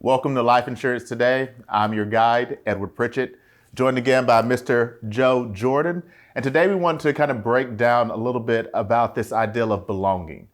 Welcome to Life Insurance Today. I'm your guide, Edward Pritchett, joined again by Mr. Joe Jordan. And today we want to kind of break down a little bit about this ideal of belonging.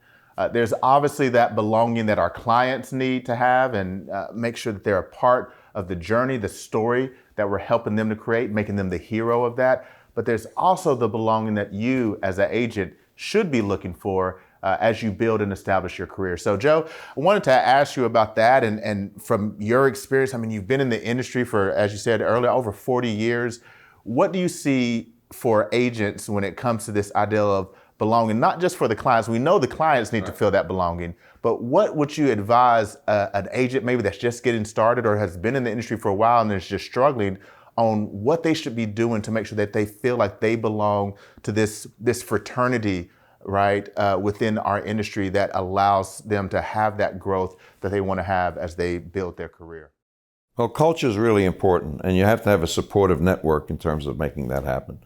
There's obviously that belonging that our clients need to have and make sure that they're a part of the journey, the story that we're helping them to create, making them the hero of that. But there's also the belonging that you as an agent should be looking for as you build and establish your career. So Joe, I wanted to ask you about that and from your experience, I mean, you've been in the industry for, as you said earlier, over 40 years. What do you see for agents when it comes to this ideal of belonging, not just for the clients? We know the clients need to feel that belonging, but what would you advise an agent maybe that's just getting started or has been in the industry for a while and is just struggling on what they should be doing to make sure that they feel like they belong to this fraternity, right, within our industry that allows them to have that growth that they want to have as they build their career? Well, culture is really important, and you have to have a supportive network in terms of making that happen.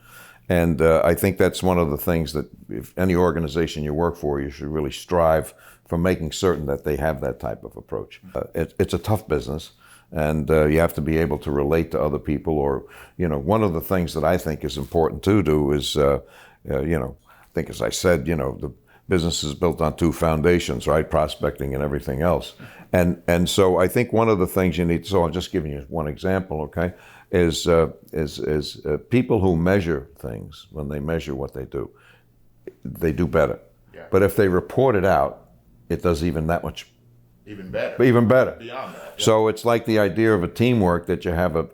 And I think that's one of the things that if any organization you work for, you should really strive for making certain that they have that type of approach. It's a tough business, and you have to be able to relate to other people. Or, one of the things that I think is important to do is, I think, as I said, the business is built on two foundations, right? Prospecting and everything else. And so I think one of the things you need, so I'll just give you one example, okay, is people who measure things, when they measure what they do better. Yeah. But if they report it out, it does even that much. Even better. Beyond that. Yeah. So it's like the idea of a teamwork, that you have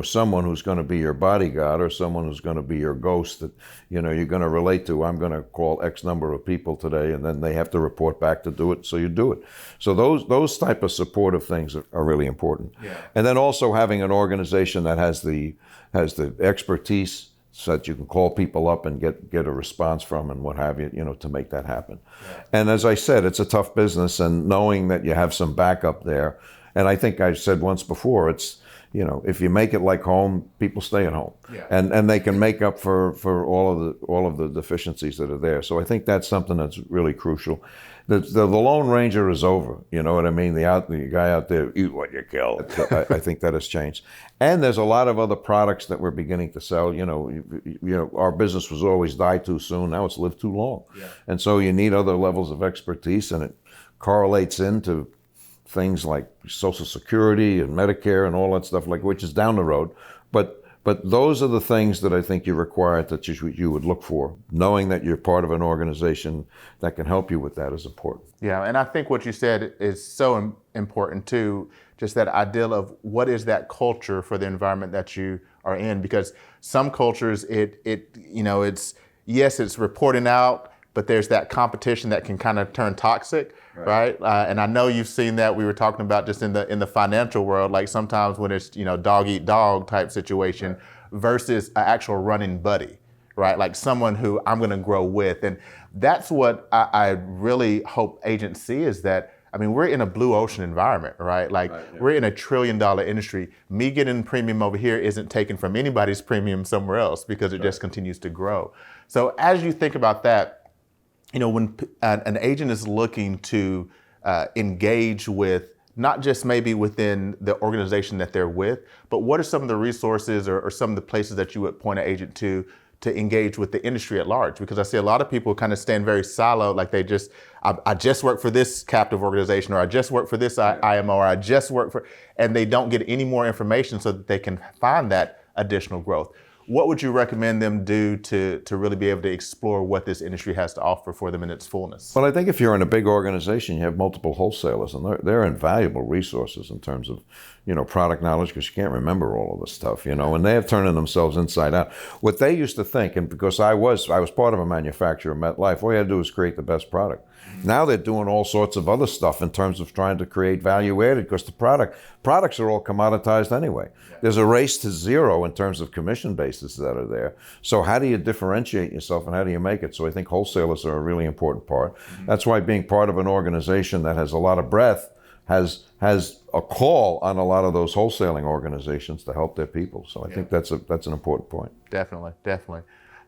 someone who's going to be your bodyguard or someone who's going to be your ghost that, you're going to relate to. I'm going to call X number of people today, and then they have to report back to do it, so you do it. So those type of supportive things are really important. Yeah. And then also having an organization that has the expertise, so that you can call people up and get a response from and what have you, to make that happen. Yeah. And as I said, it's a tough business, and knowing that you have some backup there. And I think I said once before, it's, if you make it like home, people stay at home. Yeah. And they can make up for all of the deficiencies that are there. So I think that's something that's really crucial. The Lone Ranger is over, you know what I mean? The guy out there, eat what you kill. I think that has changed. And there's a lot of other products that we're beginning to sell. Our business was always die too soon. Now it's live too long. Yeah. And so you need other levels of expertise, and it correlates into things like Social Security and Medicare and all that stuff, which is down the road. But those are the things that I think you require, that you would look for. Knowing that you're part of an organization that can help you with that is important. Yeah, and I think what you said is so important too, just that ideal of what is that culture for the environment that you are in. Because some cultures, it's reporting out, but there's that competition that can kind of turn toxic, right? And I know you've seen that. We were talking about just in the financial world, like sometimes when it's dog eat dog type situation, versus an actual running buddy, right? Like someone who I'm going to grow with, and that's what I really hope agents see, is that, I mean, we're in a blue ocean environment, right? We're in a $1 trillion industry. Me getting premium over here isn't taken from anybody's premium somewhere else, because it just continues to grow. So as you think about that, when an agent is looking to engage with, not just maybe within the organization that they're with, but what are some of the resources or some of the places that you would point an agent to engage with the industry at large? Because I see a lot of people kind of stand very siloed, like I just work for this captive organization, or I just work for this IMO, or I just work for, and they don't get any more information so that they can find that additional growth. What would you recommend them do to really be able to explore what this industry has to offer for them in its fullness? Well, I think if you're in a big organization, you have multiple wholesalers, and they're invaluable resources in terms of, product knowledge, because you can't remember all of this stuff, and they have turned themselves inside out. What they used to think, and because I was part of a manufacturer, MetLife, all you had to do was create the best product. Now they're doing all sorts of other stuff in terms of trying to create value added, because the products are all commoditized anyway. There's a race to zero in terms of commission bases that are there. So how do you differentiate yourself, and how do you make it? So I think wholesalers are a really important part. Mm-hmm. That's why being part of an organization that has a lot of breadth has a call on a lot of those wholesaling organizations to help their people. So I think that's an important point. Definitely.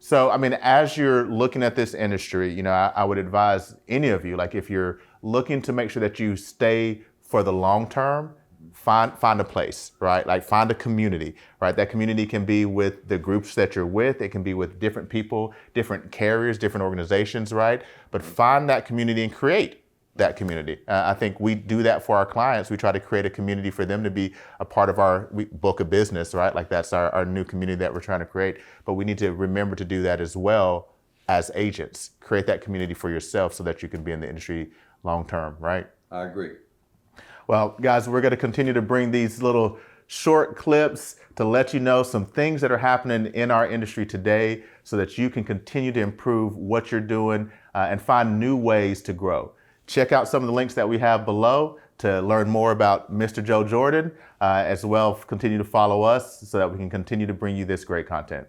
So, I mean, as you're looking at this industry, I would advise any of you, like if you're looking to make sure that you stay for the long term, find a place, right? Like find a community, right? That community can be with the groups that you're with. It can be with different people, different carriers, different organizations, right? But find that community and create that community. I think we do that for our clients. We try to create a community for them to be a part of our book of business, right? Like that's our new community that we're trying to create. But we need to remember to do that as well as agents. Create that community for yourself so that you can be in the industry long term, right? I agree. Well, guys, we're going to continue to bring these little short clips to let you know some things that are happening in our industry today so that you can continue to improve what you're doing and find new ways to grow. Check out some of the links that we have below to learn more about Mr. Joe Jordan, as well continue to follow us so that we can continue to bring you this great content.